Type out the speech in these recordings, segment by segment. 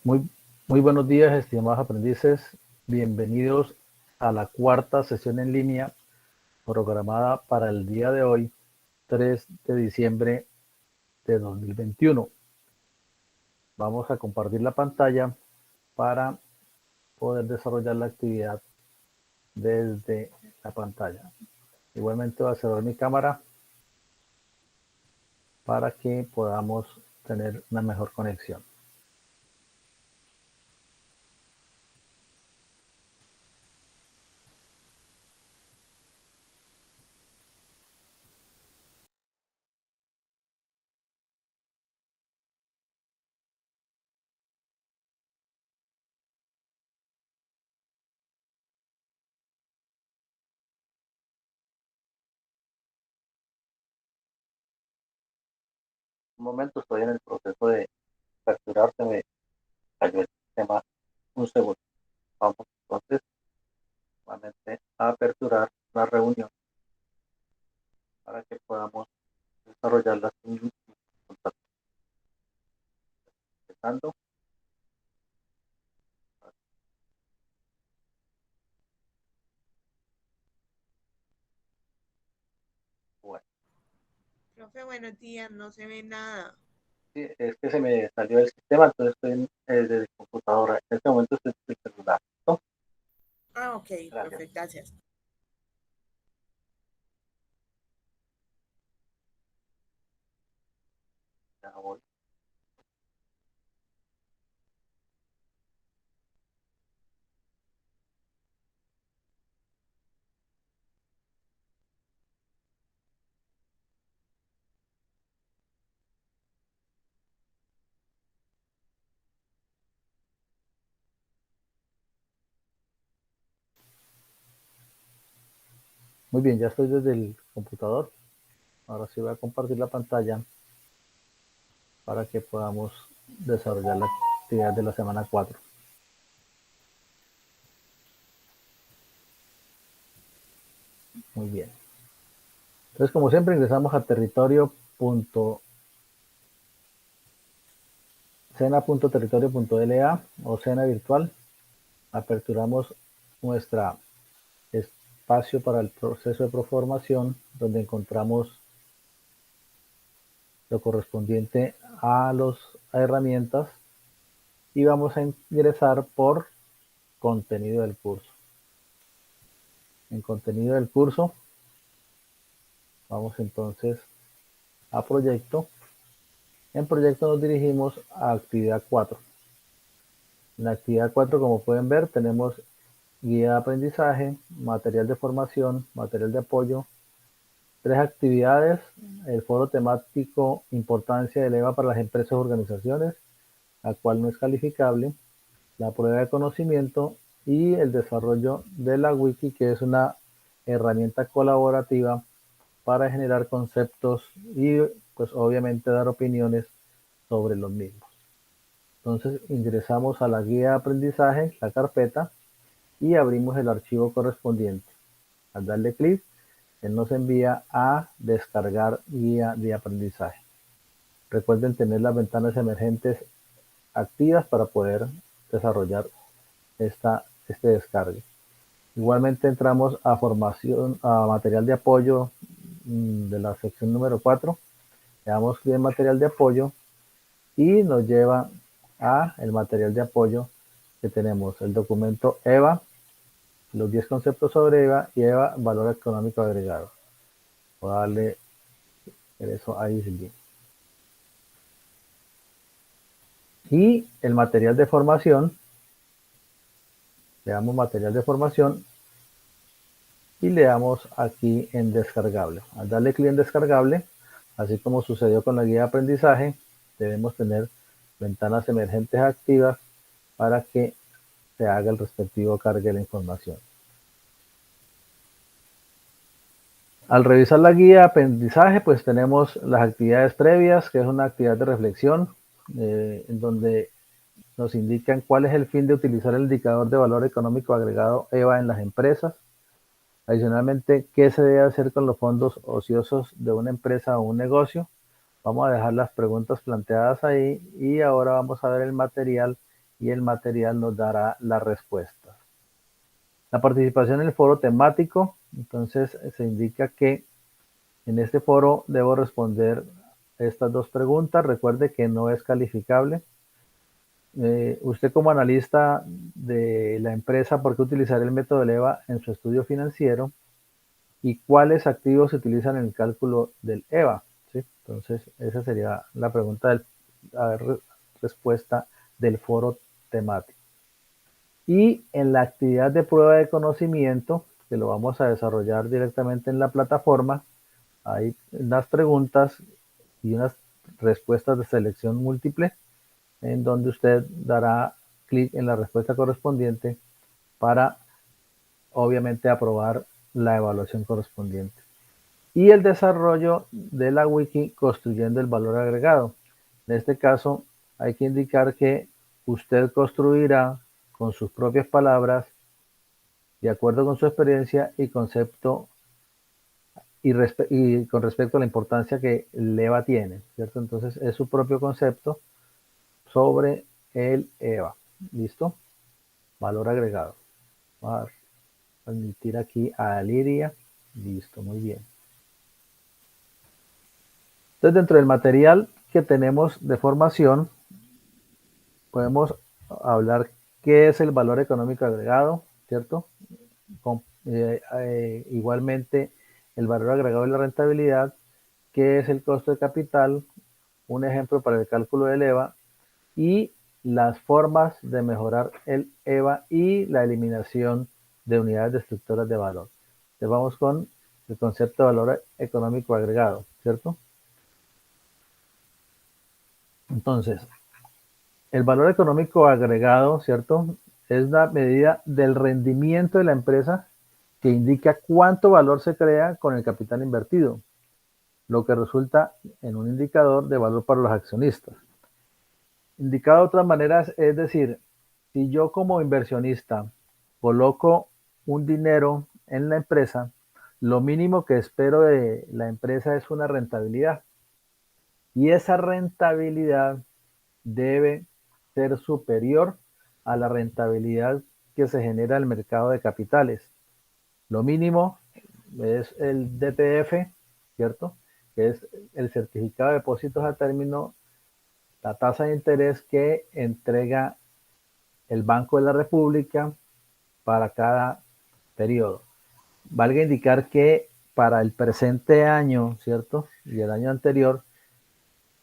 Muy, muy buenos días, estimados aprendices. Bienvenidos a la cuarta sesión en línea programada para el día de hoy, 3 de diciembre de 2021. Vamos a compartir la pantalla para poder desarrollar la actividad desde la pantalla. Igualmente voy a cerrar mi cámara para que podamos tener una mejor conexión. Un momento, estoy en el proceso de capturar, se me cayó el sistema. Un segundo. Vamos entonces nuevamente a aperturar la reunión para que podamos desarrollarla sin contacto. Empezando. Bueno, Profe, buenos días, no se ve nada. sí, es que se me salió el sistema, entonces estoy desde el computadora. En este momento estoy en el celular. ¿No? Ah, ok, Gracias. profe, gracias. Ya voy. Muy bien, ya estoy desde el computador. Ahora sí voy a compartir la pantalla para que podamos desarrollar la actividad de la semana 4. Muy bien. Entonces, como siempre, ingresamos a cena.territorio.la o cena virtual. Aperturamos nuestra espacio para el proceso de proformación, donde encontramos lo correspondiente a las herramientas y vamos a ingresar por contenido del curso. En contenido del curso vamos entonces a proyecto. En proyecto nos dirigimos a actividad 4. En la actividad 4, como pueden ver, tenemos guía de aprendizaje, material de formación, material de apoyo, 3 actividades: el foro temático Importancia del EVA para las empresas y organizaciones, la cual no es calificable, la prueba de conocimiento y el desarrollo de la wiki, que es una herramienta colaborativa para generar conceptos y pues obviamente dar opiniones sobre los mismos. Entonces ingresamos a la guía de aprendizaje, la carpeta, y abrimos el archivo correspondiente. Al darle clic, él nos envía a descargar guía de aprendizaje. Recuerden tener las ventanas emergentes activas para poder desarrollar este descargue. Igualmente entramos a formación, a material de apoyo de la sección número 4. Le damos clic en material de apoyo y nos lleva a el material de apoyo que tenemos, el documento EVA, los 10 conceptos sobre EVA y EVA, valor económico agregado. Voy a darle eso a Isli. Y el material de formación, le damos material de formación y le damos aquí en descargable. Al darle clic en descargable, así como sucedió con la guía de aprendizaje, debemos tener ventanas emergentes activas para que se haga el respectivo cargue de la información. Al revisar la guía de aprendizaje, pues tenemos las actividades previas, que es una actividad de reflexión, en donde nos indican cuál es el fin de utilizar el indicador de valor económico agregado EVA en las empresas. Adicionalmente, ¿qué se debe hacer con los fondos ociosos de una empresa o un negocio? Vamos a dejar las preguntas planteadas ahí y ahora vamos a ver el material y el material nos dará la respuesta. La participación en el foro temático, entonces se indica que en este foro debo responder estas dos preguntas. Recuerde que no es calificable. Usted como analista de la empresa, ¿por qué utilizar el método de EVA en su estudio financiero? ¿Y cuáles activos se utilizan en el cálculo del EVA? ¿Sí? Entonces, esa sería la pregunta respuesta del foro temático. Y en la actividad de prueba de conocimiento, que lo vamos a desarrollar directamente en la plataforma, hay unas preguntas y unas respuestas de selección múltiple en donde usted dará clic en la respuesta correspondiente para obviamente aprobar la evaluación correspondiente. Y el desarrollo de la wiki construyendo el valor agregado. En este caso hay que indicar que usted construirá con sus propias palabras, de acuerdo con su experiencia y concepto y con respecto a la importancia que el EVA tiene, ¿cierto? Entonces es su propio concepto sobre el EVA. ¿Listo? Valor agregado. Vamos a admitir aquí a Liria. Listo, muy bien. Entonces, dentro del material que tenemos de formación, podemos hablar qué es el valor económico agregado, ¿cierto? Igualmente, el valor agregado de la rentabilidad, qué es el costo de capital, un ejemplo para el cálculo del EVA y las formas de mejorar el EVA y la eliminación de unidades destructoras de valor. Entonces vamos con el concepto de valor económico agregado, ¿cierto? Entonces, el valor económico agregado, ¿cierto? Es la medida del rendimiento de la empresa que indica cuánto valor se crea con el capital invertido, lo que resulta en un indicador de valor para los accionistas. Indicado de otras maneras, es decir, si yo como inversionista coloco un dinero en la empresa, lo mínimo que espero de la empresa es una rentabilidad. Y esa rentabilidad debe ser superior a la rentabilidad que se genera en el mercado de capitales. Lo mínimo es el DPF, ¿cierto? Que es el certificado de depósitos a término, la tasa de interés que entrega el Banco de la República para cada periodo. Valga indicar que para el presente año, ¿cierto? Y el año anterior,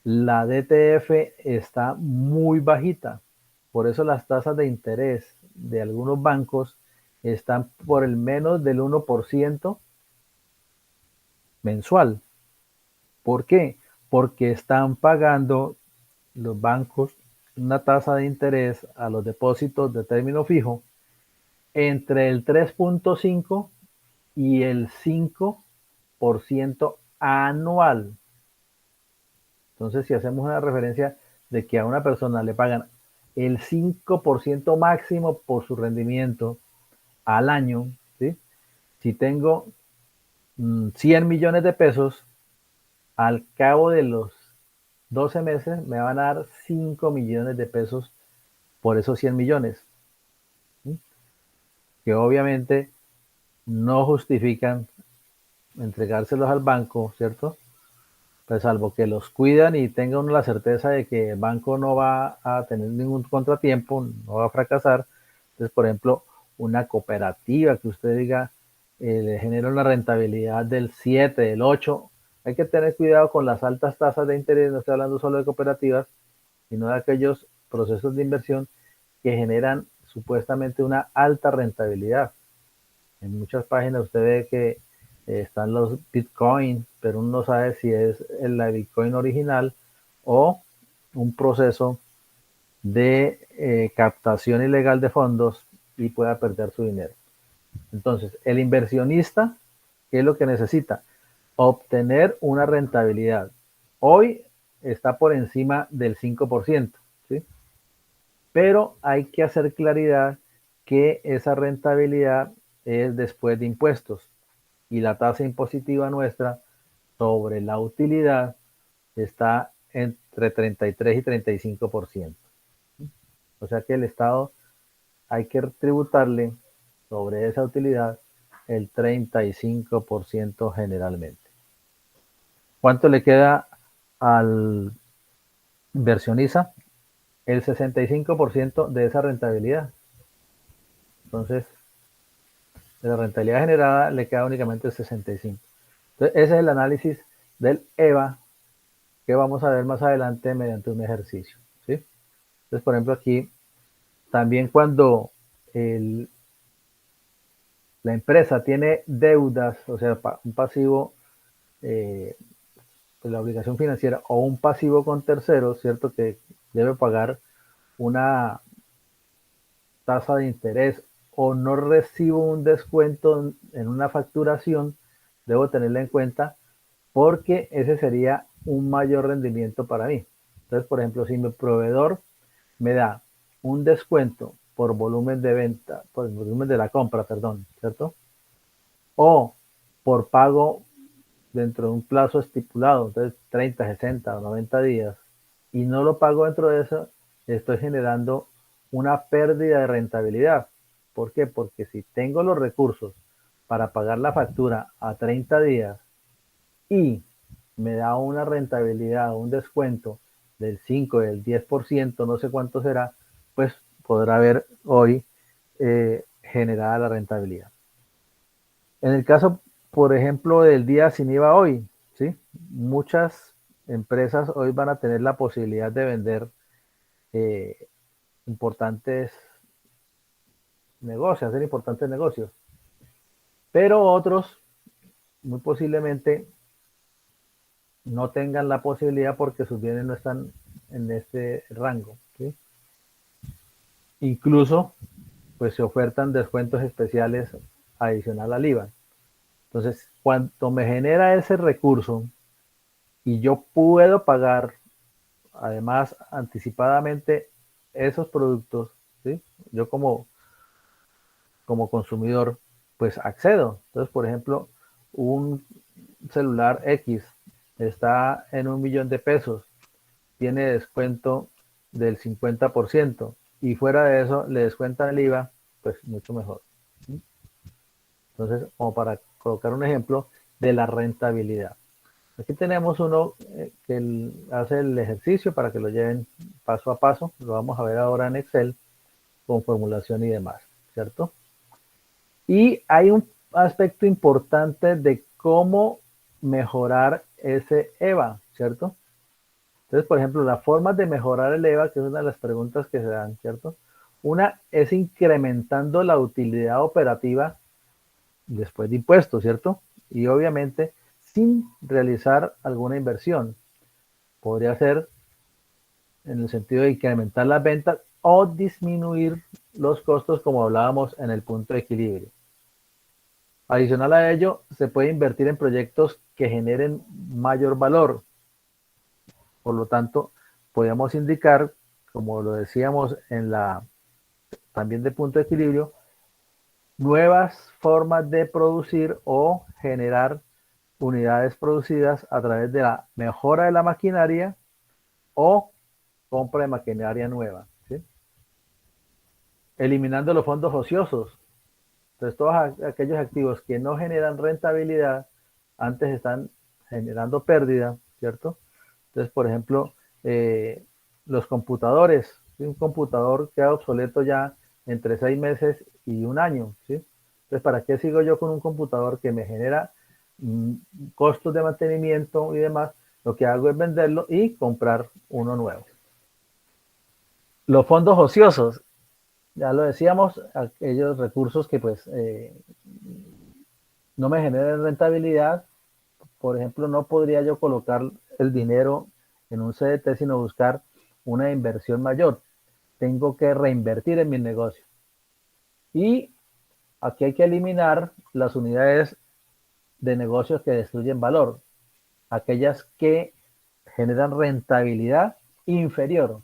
la DTF está muy bajita. Por eso las tasas de interés de algunos bancos están por el menos del 1% mensual. ¿Por qué? Porque están pagando los bancos una tasa de interés a los depósitos de término fijo entre el 3.5 y el 5% anual. Entonces, si hacemos una referencia de que a una persona le pagan el 5% máximo por su rendimiento al año, ¿sí? Si tengo 100 millones de pesos, al cabo de los 12 meses me van a dar 5 millones de pesos por esos 100 millones, ¿sí? Que obviamente no justifican entregárselos al banco, ¿cierto? Pues salvo que los cuidan y tenga uno la certeza de que el banco no va a tener ningún contratiempo, no va a fracasar. Entonces, por ejemplo, una cooperativa que usted diga le genera una rentabilidad del 7, del 8, hay que tener cuidado con las altas tasas de interés, no estoy hablando solo de cooperativas, sino de aquellos procesos de inversión que generan supuestamente una alta rentabilidad. En muchas páginas usted ve que están los Bitcoin, pero uno no sabe si es la Bitcoin original o un proceso de captación ilegal de fondos y pueda perder su dinero. Entonces, el inversionista, ¿qué es lo que necesita? Obtener una rentabilidad. Hoy está por encima del 5%, ¿sí? Pero hay que hacer claridad que esa rentabilidad es después de impuestos y la tasa impositiva nuestra sobre la utilidad está entre 33 y 35%. O sea que el Estado hay que tributarle sobre esa utilidad el 35% generalmente. ¿Cuánto le queda al inversionista? El 65% de esa rentabilidad. Entonces, de la rentabilidad generada le queda únicamente el 65%. Entonces, ese es el análisis del EVA que vamos a ver más adelante mediante un ejercicio, ¿sí? Entonces, por ejemplo, aquí también cuando la empresa tiene deudas, o sea, un pasivo, pues la obligación financiera o un pasivo con terceros, ¿cierto? Que debe pagar una tasa de interés o no recibo un descuento en una facturación, debo tenerla en cuenta porque ese sería un mayor rendimiento para mí. Entonces, por ejemplo, si mi proveedor me da un descuento por volumen de venta, por volumen de la compra, perdón, ¿cierto? O por pago dentro de un plazo estipulado, entonces 30, 60 o 90 días, y no lo pago dentro de eso, estoy generando una pérdida de rentabilidad. ¿Por qué? Porque si tengo los recursos para pagar la factura a 30 días y me da una rentabilidad, un descuento del 5, del 10%, no sé cuánto será, pues podrá ver hoy generada la rentabilidad. En el caso, por ejemplo, del día sin IVA hoy, ¿sí? Muchas empresas hoy van a tener la posibilidad de vender eh, importantes negocios, hacer importantes negocios, pero otros muy posiblemente no tengan la posibilidad porque sus bienes no están en este rango, ¿sí? Incluso, pues se ofertan descuentos especiales adicional al IVA. Entonces, cuando me genera ese recurso y yo puedo pagar además anticipadamente esos productos, ¿sí? Yo como consumidor, pues accedo. Entonces, por ejemplo, un celular X está en 1.000.000 de pesos, tiene descuento del 50% y fuera de eso le descuentan el IVA, pues mucho mejor. Entonces, como para colocar un ejemplo de la rentabilidad. Aquí tenemos uno que hace el ejercicio para que lo lleven paso a paso. Lo vamos a ver ahora en Excel con formulación y demás, ¿cierto? Y hay un aspecto importante de cómo mejorar ese EVA, ¿cierto? Entonces, por ejemplo, las formas de mejorar el EVA, que es una de las preguntas que se dan, ¿cierto? Una es incrementando la utilidad operativa después de impuestos, ¿cierto? Y obviamente sin realizar alguna inversión. Podría ser en el sentido de incrementar las ventas o disminuir los costos como hablábamos en el punto de equilibrio. Adicional a ello, se puede invertir en proyectos que generen mayor valor. Por lo tanto, podríamos indicar, como lo decíamos en la también de punto de equilibrio, nuevas formas de producir o generar unidades producidas a través de la mejora de la maquinaria o compra de maquinaria nueva, ¿sí? Eliminando los fondos ociosos. Entonces, todos aquellos activos que no generan rentabilidad, antes están generando pérdida, ¿cierto? Entonces, por ejemplo, los computadores, ¿sí? Un computador queda obsoleto ya entre 6 meses y un año, ¿sí? Entonces, ¿para qué sigo yo con un computador que me genera costos de mantenimiento y demás? Lo que hago es venderlo y comprar uno nuevo. Los fondos ociosos, ya lo decíamos, aquellos recursos que pues no me generen rentabilidad. Por ejemplo, no podría yo colocar el dinero en un CDT, sino buscar una inversión mayor. Tengo que reinvertir en mi negocio. Y aquí hay que eliminar las unidades de negocios que destruyen valor, aquellas que generan rentabilidad inferior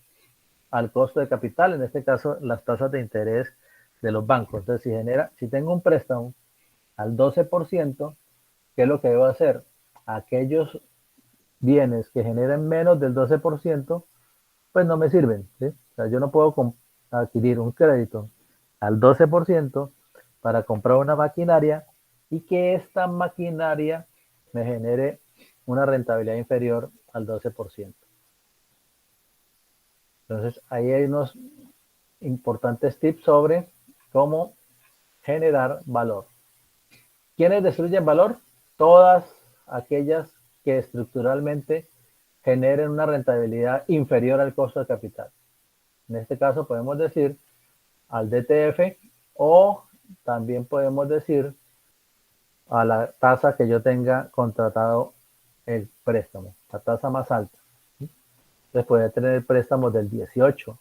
al costo de capital, en este caso las tasas de interés de los bancos. Entonces, si tengo un préstamo al 12%, ¿qué es lo que debo hacer? Aquellos bienes que generen menos del 12%, pues no me sirven, ¿sí? O sea, yo no puedo adquirir un crédito al 12% para comprar una maquinaria y que esta maquinaria me genere una rentabilidad inferior al 12%. Entonces, ahí hay unos importantes tips sobre cómo generar valor. ¿Quiénes destruyen valor? Todas aquellas que estructuralmente generen una rentabilidad inferior al costo de capital. En este caso podemos decir al DTF o también podemos decir a la tasa que yo tenga contratado el préstamo, la tasa más alta. Entonces puede tener préstamos del 18,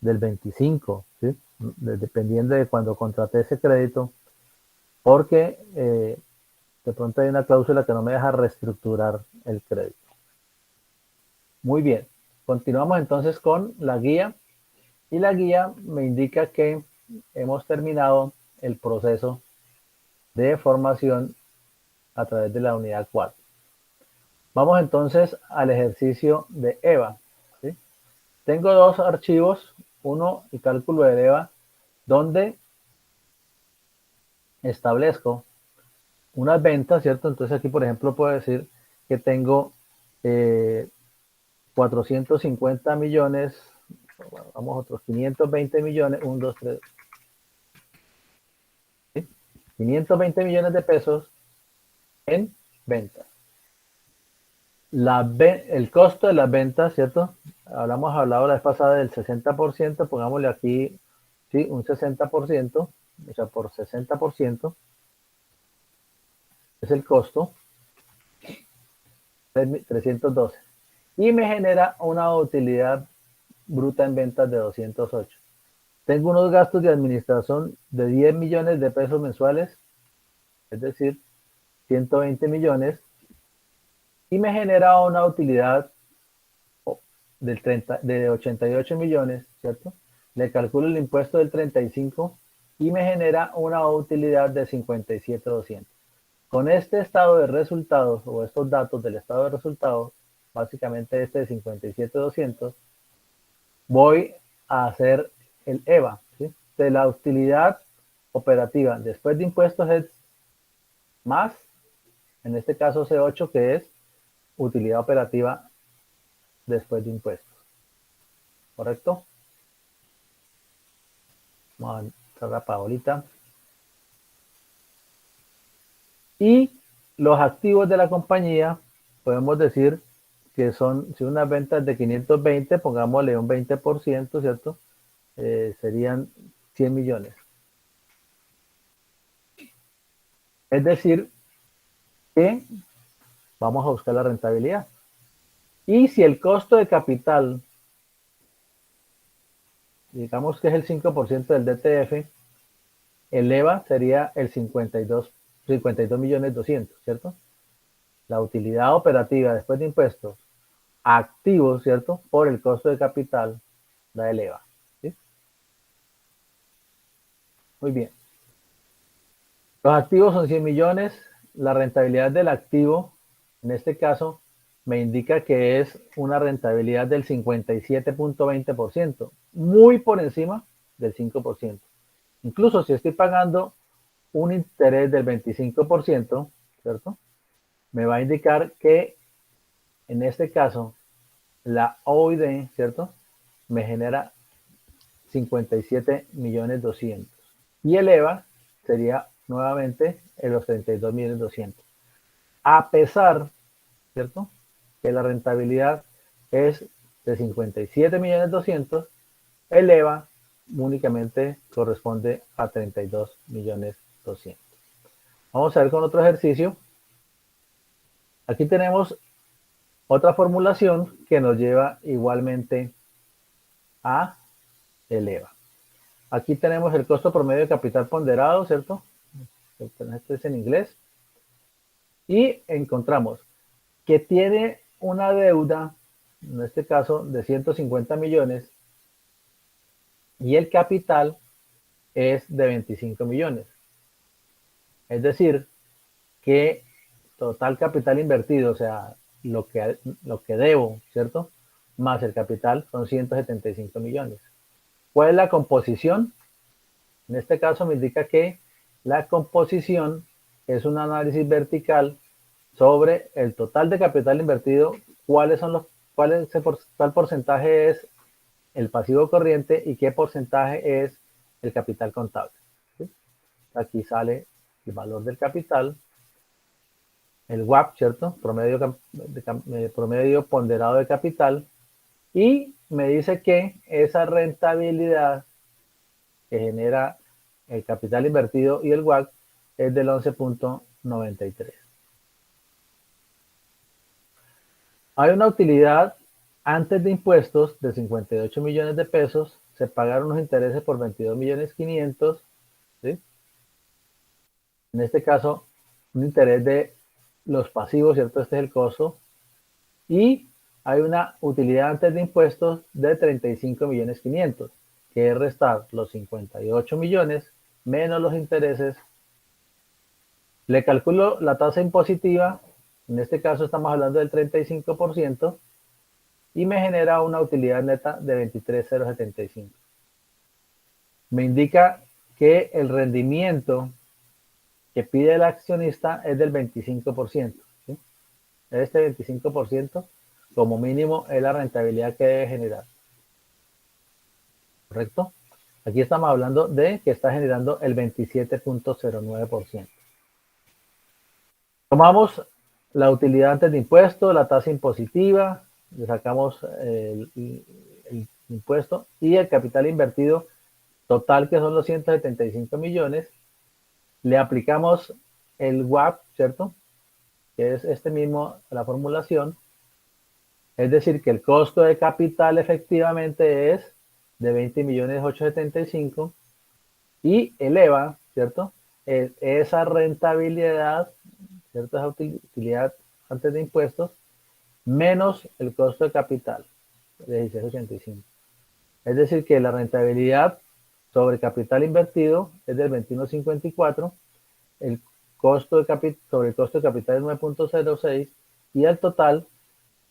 del 25, ¿sí? Dependiendo de cuando contraté ese crédito, porque de pronto hay una cláusula que no me deja reestructurar el crédito. Muy bien, continuamos entonces con la guía y la guía me indica que hemos terminado el proceso de formación a través de la unidad 4. Vamos entonces al ejercicio de EVA. ¿Sí? Tengo dos archivos, uno el cálculo de EVA, donde establezco unas ventas, ¿cierto? Entonces aquí, por ejemplo, puedo decir que tengo 450 millones, vamos otros 520 millones, 1, 2, 3, ¿sí? 520 millones de pesos en ventas. El costo de las ventas, ¿cierto? Hablado la vez pasada del 60%, pongámosle aquí, sí, un 60%, o sea, por 60% es el costo, 312. Y me genera una utilidad bruta en ventas de 208. Tengo unos gastos de administración de 10 millones de pesos mensuales, es decir, 120 millones, y me genera una utilidad de 88 millones, ¿cierto? Le calculo el impuesto del 35 y me genera una utilidad de 57,200. Con este estado de resultados o estos datos del estado de resultados, básicamente este de 57,200, voy a hacer el EVA, ¿sí? De la utilidad operativa después de impuestos es más, en este caso C8, que es utilidad operativa después de impuestos. ¿Correcto? Vamos a entrar a Paolita. Y los activos de la compañía, podemos decir que son, si unas ventas de 520, pongámosle un 20%, ¿cierto? Serían 100 millones. Es decir, que vamos a buscar la rentabilidad. Y si el costo de capital, digamos que es el 5% del DTF, el EVA sería el 52 millones 200, ¿cierto? La utilidad operativa después de impuestos, activos, ¿cierto? Por el costo de capital, da el EVA. ¿Sí? Muy bien. Los activos son 100 millones. La rentabilidad del activo, en este caso, me indica que es una rentabilidad del 57,20%, muy por encima del 5%. Incluso si estoy pagando un interés del 25%, ¿cierto? Me va a indicar que en este caso la OID, ¿cierto? Me genera 57 millones 200. Y el EVA sería nuevamente en los 32 millones 200. A pesar, ¿cierto? Que la rentabilidad es de 57 millones 200, el EVA únicamente corresponde a 32 millones 200. Vamos a ver con otro ejercicio. Aquí tenemos otra formulación que nos lleva igualmente a el EVA. Aquí tenemos el costo promedio de capital ponderado, ¿cierto? Esto es en inglés. Y encontramos que tiene una deuda, en este caso, de 150 millones y el capital es de 25 millones. Es decir, que total capital invertido, o sea, lo que debo, ¿cierto? Más el capital son 175 millones. ¿Cuál es la composición? En este caso me indica que la composición es un análisis vertical sobre el total de capital invertido, cuál porcentaje es el pasivo corriente y qué porcentaje es el capital contable. ¿Sí? Aquí sale el valor del capital, el WAP, ¿cierto? Promedio ponderado de capital, y me dice que esa rentabilidad que genera el capital invertido y el WAC es del 11.93. Hay una utilidad antes de impuestos de 58 millones de pesos, se pagaron los intereses por 22 millones 500, ¿sí? En este caso, un interés de los pasivos, ¿cierto? Este es el costo. Y hay una utilidad antes de impuestos de 35 millones 500, que es restar los 58 millones menos los intereses. Le calculo la tasa impositiva, en este caso estamos hablando del 35%, y me genera una utilidad neta de 23,075. Me indica que el rendimiento que pide el accionista es del 25%. ¿Sí? Este 25% como mínimo es la rentabilidad que debe generar. ¿Correcto? Aquí estamos hablando de que está generando el 27.09%. Tomamos la utilidad antes de impuesto, la tasa impositiva, le sacamos el impuesto y el capital invertido total, que son los 175 millones. Le aplicamos el WAP, ¿cierto? Que es este mismo, la formulación. Es decir, que el costo de capital efectivamente es de 20 millones 875 y eleva, ¿cierto? Esa rentabilidad, ¿cierto? Esa utilidad antes de impuestos, menos el costo de capital, de 16,85. Es decir, que la rentabilidad sobre capital invertido es del 21,54, el costo de sobre el costo de capital es 9.06 y el total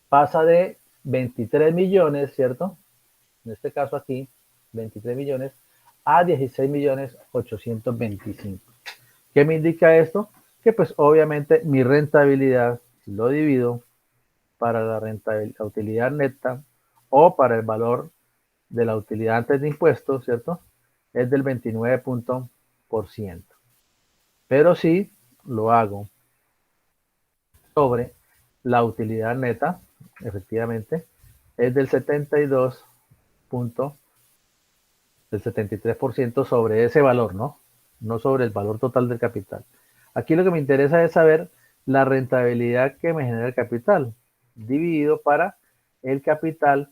pasa de 23 millones, ¿cierto? En este caso aquí, 23 millones a 16 millones 825. ¿Qué me indica esto? Que pues obviamente mi rentabilidad, si lo divido para la utilidad neta o para el valor de la utilidad antes de impuestos, ¿cierto? Es del 29%. Pero si lo hago sobre la utilidad neta, efectivamente, es del 73% sobre ese valor, ¿no? No sobre el valor total del capital. Aquí lo que me interesa es saber la rentabilidad que me genera el capital, dividido para el capital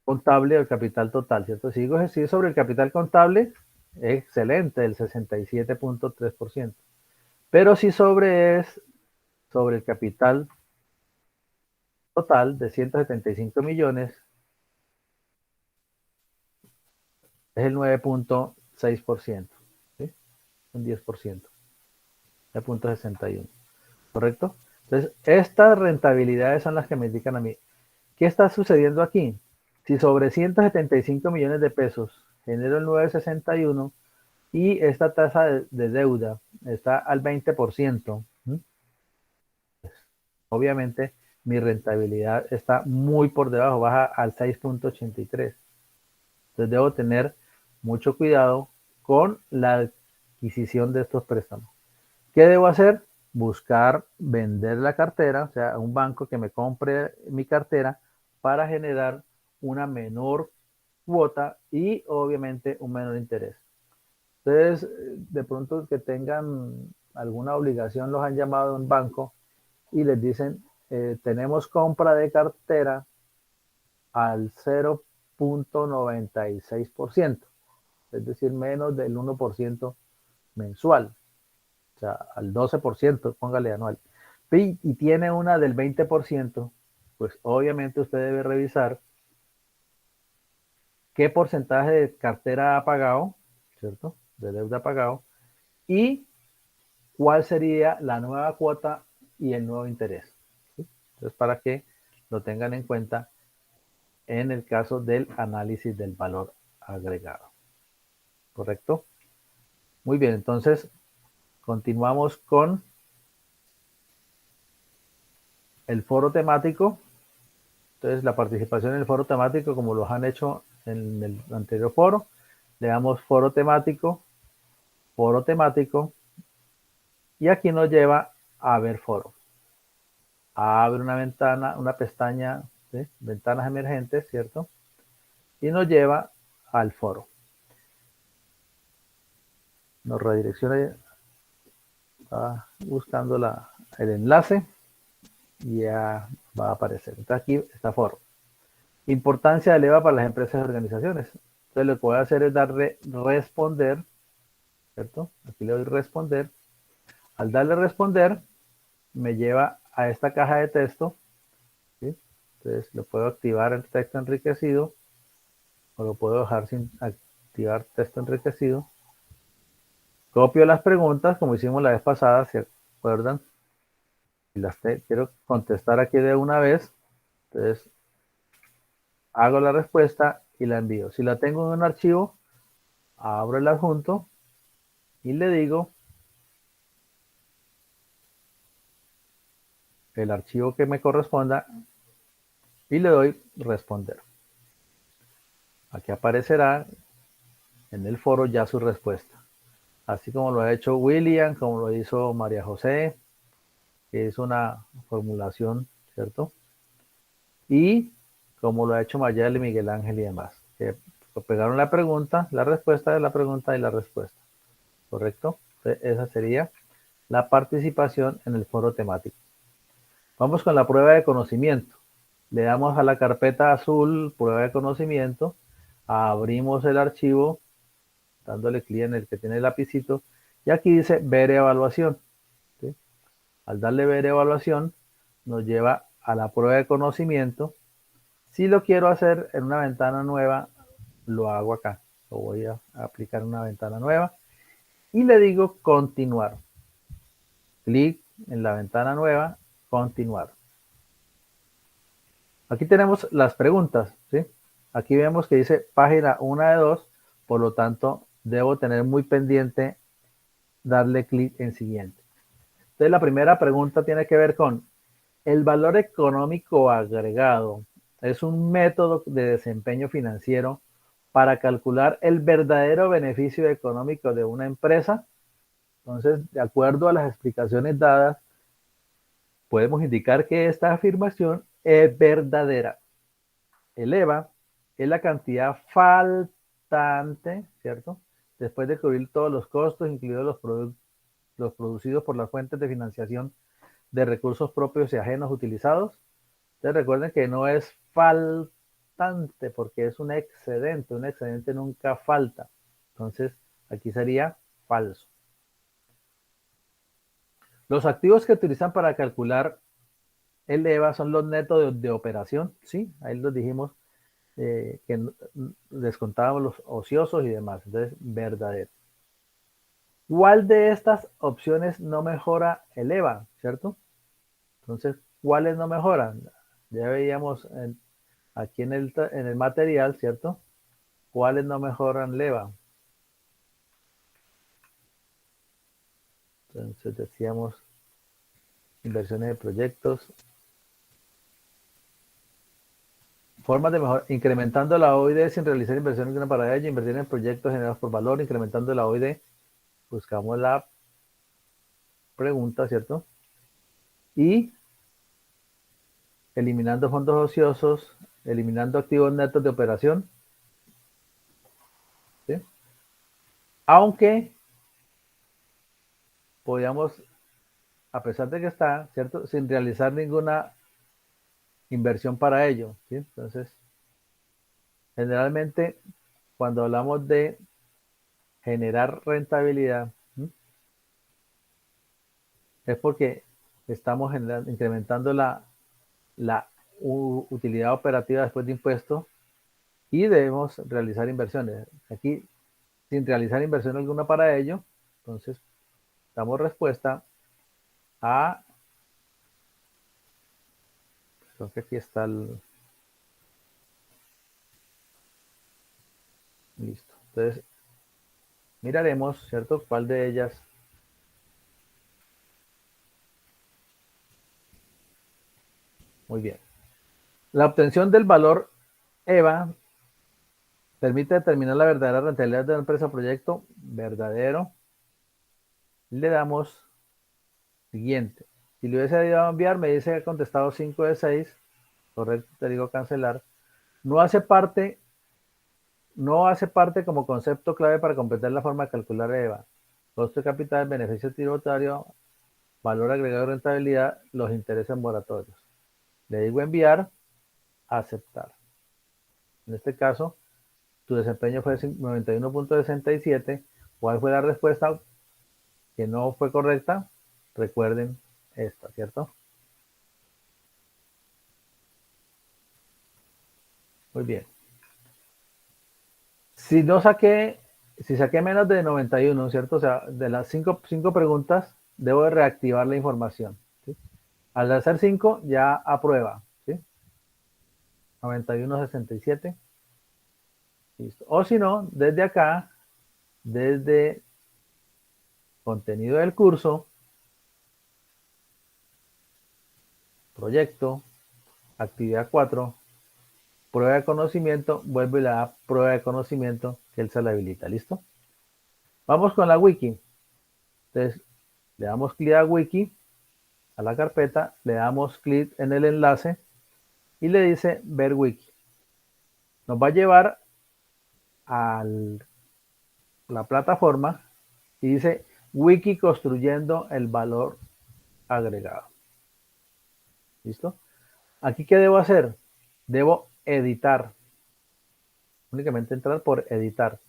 contable o el capital total, ¿cierto? Si digo sí sobre el capital contable, excelente, el 67.3%. Pero si sobre el capital total de 175 millones, es el 9.6%, ¿sí? Un 10%, 9.61, ¿correcto? Entonces, estas rentabilidades son las que me indican a mí. ¿Qué está sucediendo aquí? Si sobre 175 millones de pesos genero el 9.61 y esta tasa de deuda está al 20%, pues, obviamente mi rentabilidad está muy por debajo, baja al 6.83. Entonces debo tener mucho cuidado con la adquisición de estos préstamos. ¿Qué debo hacer? Buscar vender la cartera, o sea, un banco que me compre mi cartera para generar una menor cuota y obviamente un menor interés. Entonces, de pronto que tengan alguna obligación, los han llamado a un banco y les dicen, tenemos compra de cartera al 0.96%, es decir, menos del 1% mensual, o sea, al 12%, póngale anual, y tiene una del 20%, pues obviamente usted debe revisar qué porcentaje de cartera ha pagado, ¿cierto? De deuda ha pagado, y cuál sería la nueva cuota y el nuevo interés. ¿Sí? Entonces, para que lo tengan en cuenta en el caso del análisis del valor agregado. ¿Correcto? Muy bien, entonces continuamos con el foro temático. Entonces, la participación en el foro temático, como los han hecho en el anterior foro, le damos foro temático, y aquí nos lleva a ver foro. Abre una ventana, una pestaña, ¿sí? Ventanas emergentes, ¿cierto? Y nos lleva al foro. Nos redirecciona, está buscando el enlace y ya va a aparecer. Entonces aquí está foro. Importancia del EVA para las empresas y organizaciones. Entonces lo que voy a hacer es darle responder, ¿cierto? Aquí le doy responder. Al darle responder, me lleva a esta caja de texto, ¿sí? Entonces lo puedo activar el texto enriquecido o lo puedo dejar sin activar texto enriquecido. Copio las preguntas como hicimos la vez pasada, ¿se acuerdan? Y las quiero contestar aquí de una vez, entonces hago la respuesta y la envío. Si la tengo en un archivo, abro el adjunto y le digo el archivo que me corresponda y le doy responder. Aquí aparecerá en el foro ya su respuesta. Así como lo ha hecho William, como lo hizo María José, que es una formulación, ¿cierto? Y como lo ha hecho Mayel y Miguel Ángel y demás, que pegaron la pregunta, la respuesta de la pregunta y la respuesta, ¿correcto? Entonces, esa sería la participación en el foro temático. Vamos con la prueba de conocimiento. Le damos a la carpeta azul, prueba de conocimiento, abrimos el archivo, dándole clic en el que tiene el lapicito, y aquí dice ver evaluación. ¿Sí? Al darle ver evaluación, nos lleva a la prueba de conocimiento. Si lo quiero hacer en una ventana nueva, lo hago acá. Lo voy a aplicar en una ventana nueva y le digo continuar. Clic en la ventana nueva, continuar. Aquí tenemos las preguntas, ¿sí? Aquí vemos que dice página 1 de 2, por lo tanto, debo tener muy pendiente darle clic en siguiente. Entonces, la primera pregunta tiene que ver con el valor económico agregado. Es un método de desempeño financiero para calcular el verdadero beneficio económico de una empresa. Entonces, de acuerdo a las explicaciones dadas, podemos indicar que esta afirmación es verdadera. El EVA es la cantidad faltante, ¿cierto? Después de cubrir todos los costos, incluidos los producidos por las fuentes de financiación de recursos propios y ajenos utilizados. Entonces recuerden que no es faltante porque es un excedente nunca falta. Entonces aquí sería falso. Los activos que utilizan para calcular el EVA son los netos de operación, ¿sí? Ahí los dijimos que descontábamos los ociosos y demás. Entonces, verdadero. ¿Cuál de estas opciones no mejora el EVA? ¿Cierto? Entonces, ¿cuáles no mejoran? Ya veíamos aquí en el material, ¿cierto? ¿Cuáles no mejoran el EVA? Entonces decíamos inversiones de proyectos. Formas de mejor, incrementando la OID sin realizar inversiones de una para ella, invertir en proyectos generados por valor, incrementando la OID. Buscamos la pregunta, ¿cierto? Y eliminando fondos ociosos, eliminando activos netos de operación, ¿sí? Aunque podíamos, a pesar de que está, ¿cierto? Sin realizar ninguna inversión para ello, ¿sí? Entonces, generalmente, cuando hablamos de generar rentabilidad, ¿sí? Es porque estamos incrementando la utilidad operativa después de impuestos y debemos realizar inversiones. Aquí, sin realizar inversión alguna para ello, entonces damos respuesta a, creo que aquí está Listo. Entonces, miraremos, ¿cierto? ¿Cuál de ellas? Muy bien. La obtención del valor EVA permite determinar la verdadera rentabilidad de una empresa o proyecto. Verdadero. Le damos siguiente. Si le hubiese dado a enviar, me dice que ha contestado 5 de 6. Correcto, te digo cancelar. No hace parte, no hace parte como concepto clave para completar la forma de calcular EVA. Costo de capital, beneficio tributario, valor agregado de rentabilidad, los intereses moratorios. Le digo enviar, aceptar. En este caso, tu desempeño fue 91.67. ¿Cuál fue la respuesta que no fue correcta? Recuerden esta, ¿cierto? Muy bien. Si no saqué, si saqué menos de 91, ¿cierto? O sea, de las cinco preguntas, debo de reactivar la información. ¿Sí? Al hacer 5, ya aprueba. ¿Sí? 91.67. Listo. O si no, desde acá, desde contenido del curso, proyecto, actividad 4, prueba de conocimiento, vuelve y le da prueba de conocimiento que él se la habilita. ¿Listo? Vamos con la wiki. Entonces, le damos clic a wiki, a la carpeta, le damos clic en el enlace y le dice ver wiki. Nos va a llevar a la plataforma y dice wiki construyendo el valor agregado. ¿Listo? Aquí, ¿qué debo hacer? Debo editar. Únicamente entrar por editar.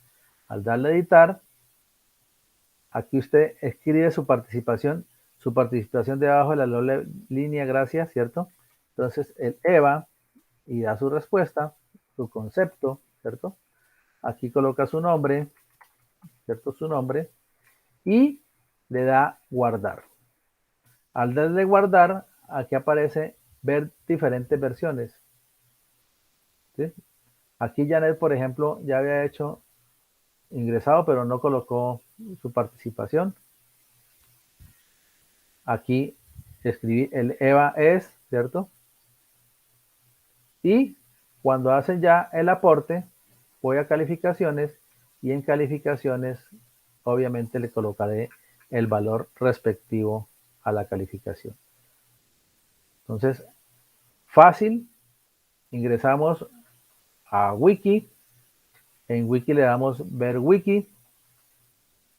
Al darle a editar, aquí usted escribe su participación debajo de la doble línea, gracias, ¿cierto? Entonces, el EVA y da su respuesta, su concepto, ¿cierto? Aquí coloca su nombre, ¿cierto? Su nombre y le da guardar. Al darle guardar, aquí aparece ver diferentes versiones. ¿Sí? Aquí Janet, por ejemplo, ya había hecho ingresado, pero no colocó su participación. Aquí escribí el EVA es, ¿cierto? Y cuando hacen ya el aporte, voy a calificaciones y en calificaciones obviamente le colocaré el valor respectivo a la calificación. Entonces, fácil, ingresamos a wiki, en wiki le damos ver wiki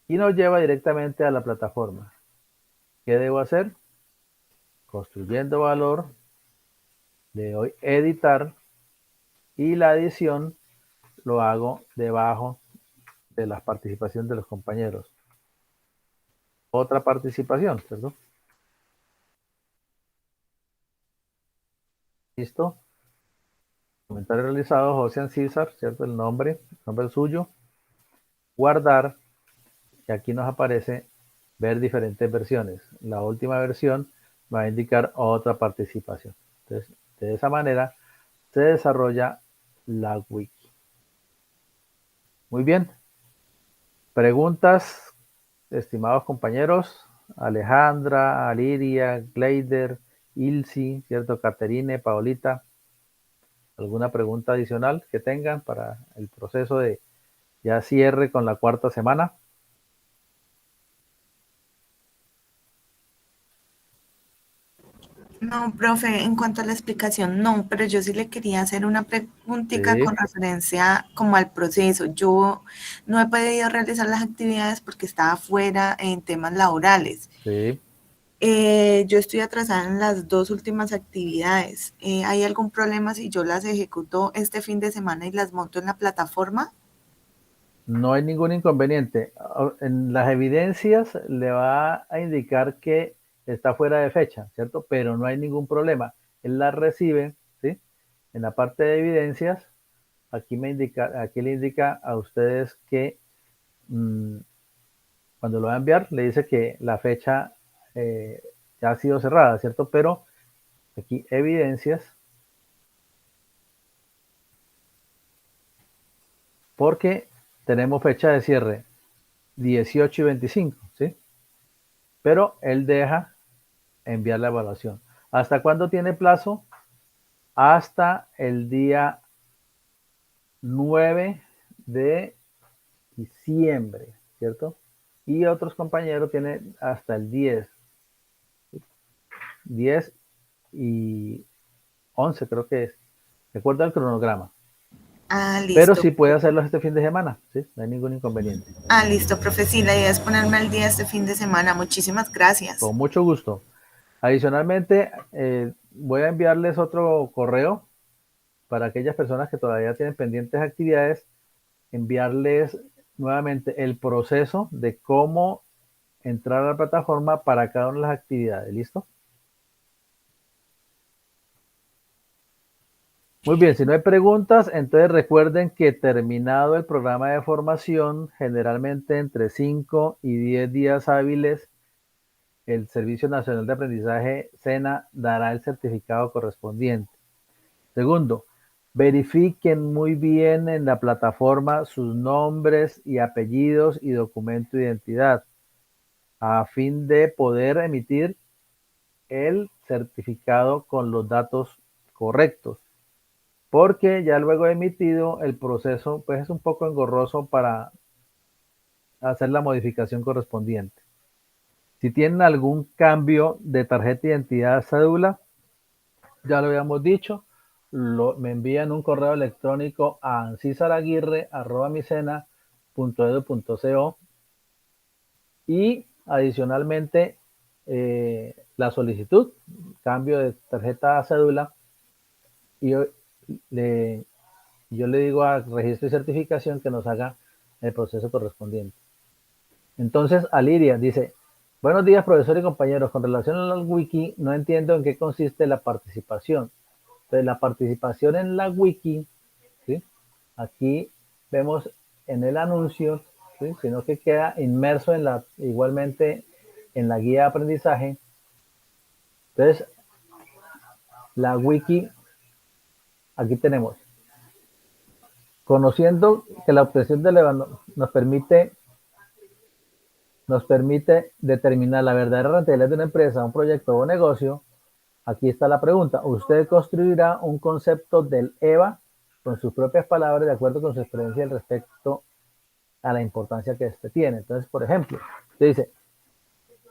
y nos lleva directamente a la plataforma. ¿Qué debo hacer? Construyendo valor, le doy editar y la edición lo hago debajo de la participación de los compañeros. Otra participación, ¿cierto? Listo. Comentario realizado, José César, ¿cierto? El nombre suyo. Guardar. Y aquí nos aparece ver diferentes versiones. La última versión va a indicar otra participación. Entonces, de esa manera se desarrolla la wiki. Muy bien. Preguntas, estimados compañeros. Alejandra, Aliria, Gleider, Ilsi, ¿cierto? Caterine, Paolita. ¿Alguna pregunta adicional que tengan para el proceso de ya cierre con la cuarta semana? No, profe, en cuanto a la explicación, no, pero yo sí le quería hacer una preguntita Sí, con referencia como al proceso. Yo no he podido realizar las actividades porque estaba fuera en temas laborales. sí. Yo estoy atrasada en las dos últimas actividades. ¿Hay algún problema si yo las ejecuto este fin de semana y las monto en la plataforma? No hay ningún inconveniente. En las evidencias le va a indicar que está fuera de fecha, ¿cierto? Pero no hay ningún problema. Él la recibe, ¿sí? En la parte de evidencias, aquí le indica a ustedes que cuando lo va a enviar, le dice que la fecha eh, ya ha sido cerrada, ¿cierto? Pero aquí evidencias, porque tenemos fecha de cierre 18 y 25, ¿sí? Pero él deja enviar la evaluación. ¿Hasta cuándo tiene plazo? Hasta el día 9 de diciembre, ¿cierto? Y otros compañeros tienen hasta el 10 y 11 creo que es. Recuerda el cronograma. Ah, Pero listo. sí puede hacerlo este fin de semana, ¿sí? No hay ningún inconveniente. Ah, listo, profe. Sí, la idea es ponerme al día este fin de semana. Muchísimas gracias. Con mucho gusto. Adicionalmente, voy a enviarles otro correo para aquellas personas que todavía tienen pendientes actividades, enviarles nuevamente el proceso de cómo entrar a la plataforma para cada una de las actividades. ¿Listo? Muy bien, si no hay preguntas, entonces recuerden que terminado el programa de formación, generalmente entre 5 y 10 días hábiles, el Servicio Nacional de Aprendizaje SENA dará el certificado correspondiente. Segundo, verifiquen muy bien en la plataforma sus nombres y apellidos y documento de identidad a fin de poder emitir el certificado con los datos correctos. Porque ya luego de emitido el proceso pues es un poco engorroso para hacer la modificación correspondiente. Si tienen algún cambio de tarjeta de identidad cédula, ya lo habíamos dicho, me envían un correo electrónico a ancisaraguirre@micena.edu.co y adicionalmente la solicitud, cambio de tarjeta a cédula, y le, yo le digo a registro y certificación que nos haga el proceso correspondiente. Entonces, Aliria dice, buenos días, profesor y compañeros. Con relación al wiki, no entiendo en qué consiste la participación. Entonces, la participación en la wiki, ¿sí? Aquí vemos en el anuncio, ¿sí? Sino que queda inmerso igualmente en la guía de aprendizaje. Entonces, la wiki, aquí tenemos, conociendo que la obtención de EVA nos permite determinar la verdadera rentabilidad de una empresa, un proyecto o negocio. Aquí está la pregunta. Usted construirá un concepto del EVA con sus propias palabras de acuerdo con su experiencia respecto a la importancia que este tiene. Entonces, por ejemplo, usted dice,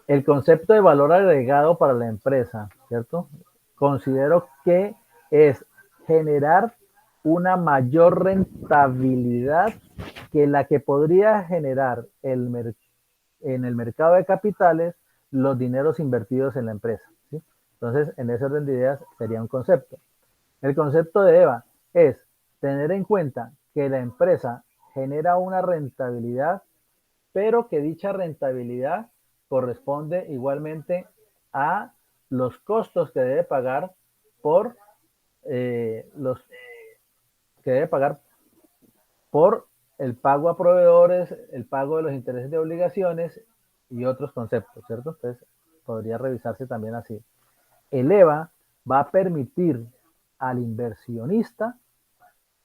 el concepto de valor agregado para la empresa, ¿cierto? Considero que es generar una mayor rentabilidad que la que podría generar en el mercado de capitales los dineros invertidos en la empresa, ¿sí? Entonces, en ese orden de ideas sería un concepto. El concepto de EVA es tener en cuenta que la empresa genera una rentabilidad, pero que dicha rentabilidad corresponde igualmente a los costos que debe pagar por los que debe pagar por el pago a proveedores, el pago de los intereses de obligaciones y otros conceptos, ¿cierto? Entonces, podría revisarse también así. El EVA va a permitir al inversionista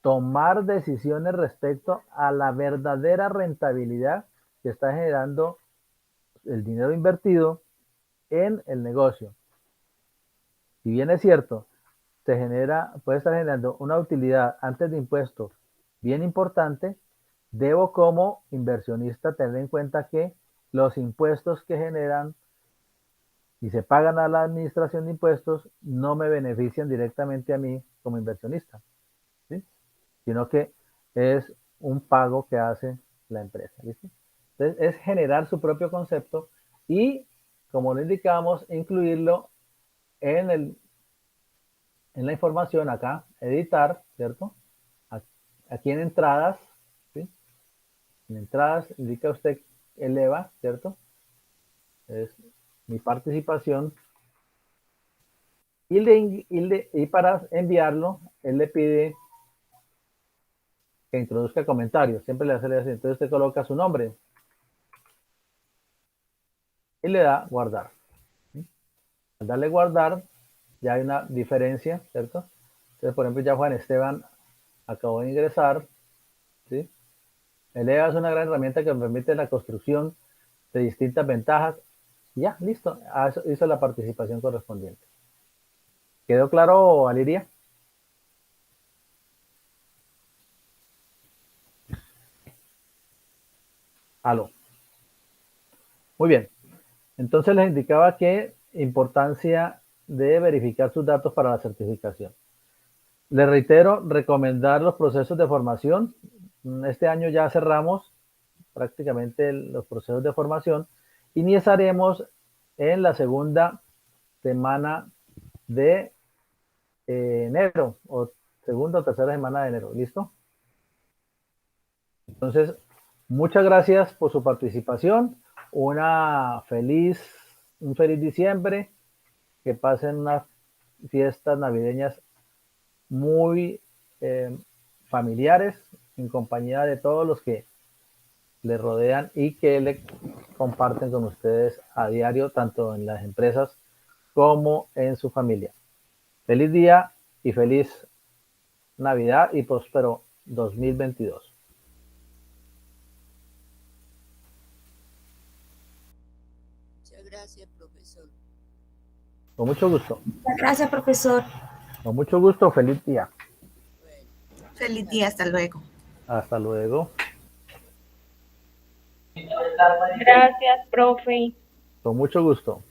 tomar decisiones respecto a la verdadera rentabilidad que está generando el dinero invertido en el negocio. Si bien es cierto, puede estar generando una utilidad antes de impuestos bien importante, debo como inversionista tener en cuenta que los impuestos que generan y se pagan a la administración de impuestos no me benefician directamente a mí como inversionista, ¿sí? Sino que es un pago que hace la empresa. ¿Listo? Entonces, es generar su propio concepto y, como lo indicamos, incluirlo en, en la información acá, editar, ¿cierto? Aquí en entradas, ¿sí? En entradas indica usted el EVA, ¿cierto? Es mi participación. Y para enviarlo, él le pide que introduzca comentarios. Siempre le hace así. Entonces usted coloca su nombre y le da guardar. ¿Sí? Al darle guardar, ya hay una diferencia, ¿cierto? Entonces, por ejemplo, ya Juan Esteban acabó de ingresar, ¿sí? El EVA es una gran herramienta que permite la construcción de distintas ventajas. Ya, listo. Hizo la participación correspondiente. ¿Quedó claro, Aliria? Aló. Muy bien. Entonces les indicaba que importancia de verificar sus datos para la certificación. Les reitero, recomendar los procesos de formación. Este año ya cerramos prácticamente los procesos de formación. Iniciaremos en la segunda semana de enero o segunda o tercera semana de enero. ¿Listo? Entonces, muchas gracias por su participación. Un feliz diciembre. Que pasen unas fiestas navideñas muy familiares, en compañía de todos los que le rodean y que le comparten con ustedes a diario, tanto en las empresas como en su familia. Feliz día y feliz Navidad y próspero 2022. Muchas gracias, profesor. Con mucho gusto. Gracias, profesor. Con mucho gusto. Feliz día. Bueno, Feliz día, hasta luego. Hasta luego. Gracias, profe. Con mucho gusto.